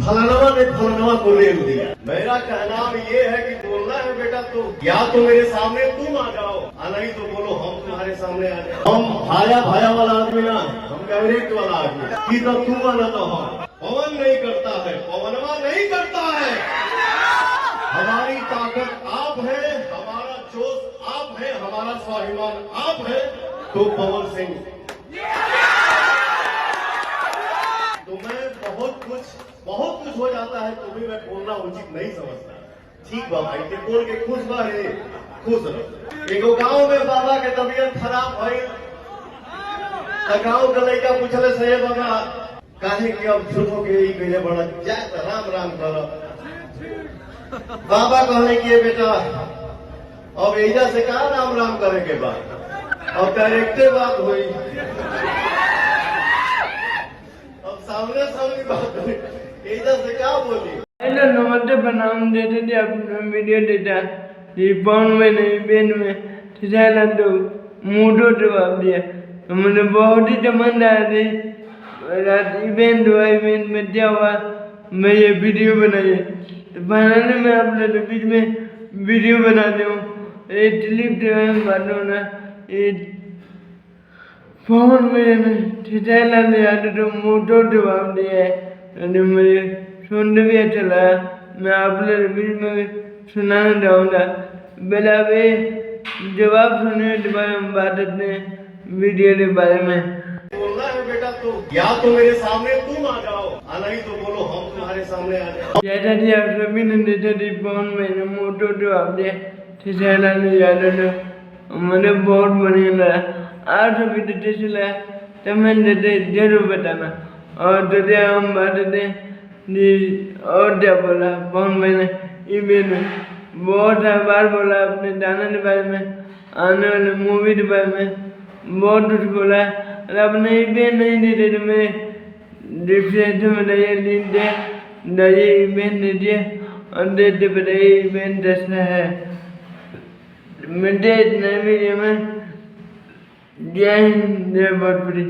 फलानवा ने फलानवा को रेल दिया। मेरा कहना ये है कि बोलना है बेटा तो या तो मेरे सामने तुम आ जाओ, नहीं तो बोलो हम तुम्हारे सामने आ जाओ। हम भाया भाया वाला आदमी ना, हम डायरेक्ट वाला आदमी की तो तू वाला तो हम। पवन नहीं करता है, पवनवा नहीं करता है। हमारी ताकत आप है, हमारा जोश आप है, हमारा स्वाभिमान आप है। तो पवन सिंह तो मैं बहुत कुछ हो जाता है तो भी मैं बोलना उचित नहीं समझता। ठीक बा भाई के बोल के खुश बा रे, खुश रहो। एगो गांव में बाबा के तबीयत खराब भइल, गांव के लड़का पूछले से बाबा काहे कि अब झूठो के ही गए बड़ा जात राम राम करो। बाबा कहने की बेटा अब एजा से कहा राम राम करे के बाद अब डायरेक्टे बात हुई, अब सामने सामने बात हुई, एजा से क्या बोली। हेलो नमस्ते प्रणाम देते थे अपना वीडियो देता ये फोन में नहीं पेन में ठिठाला तो मूडो जवाब दिया। तो मुझे बहुत ही चमन आया थी रात इवेंट हुआ, इवेंट में क्या हुआ मैं ये वीडियो बनाई। तो बनाने में आप लोग बीच में वीडियो बनाते हूँ ये क्लिप जो है मानो ना ये फोन में ठिठाला दिया तो मूडो जवाब दिया है। मुझे सुनने भी अच्छा लगा, मैं आप लोग बीच में सुनाना चाहूँगा। पहले आप ये जवाब सुनने के बारे में बात करते हैं वीडियो के बारे में। बोलना है बेटा तो या तो मेरे सामने तुम आ जाओ, नहीं तो बोलो हम तुम्हारे सामने आ जाओ। जैसा कि आप सभी ने देखा थी फोन में मोटो जवाब दिया ठिठाला ने याद तो मुझे बहुत बढ़िया लगा। आप सभी तो कैसे लगा कमेंट देते जरूर बताना। और तो हम बात करते हैं और क्या बोला फोन मैंने ईमेल में बहुत बार बोला अपने गाने के बारे में, आने वाले मूवी के बारे में बहुत कुछ बोला। और अपने ईमेल नहीं देते तो मैं डिस्क्रिप्शन में दिए लिंक दे ईमेल दीजिए और देते बताइए ईमेल कैसा है। मिलते इतने वीडियो में। जय हिंद जय भोजपुरी।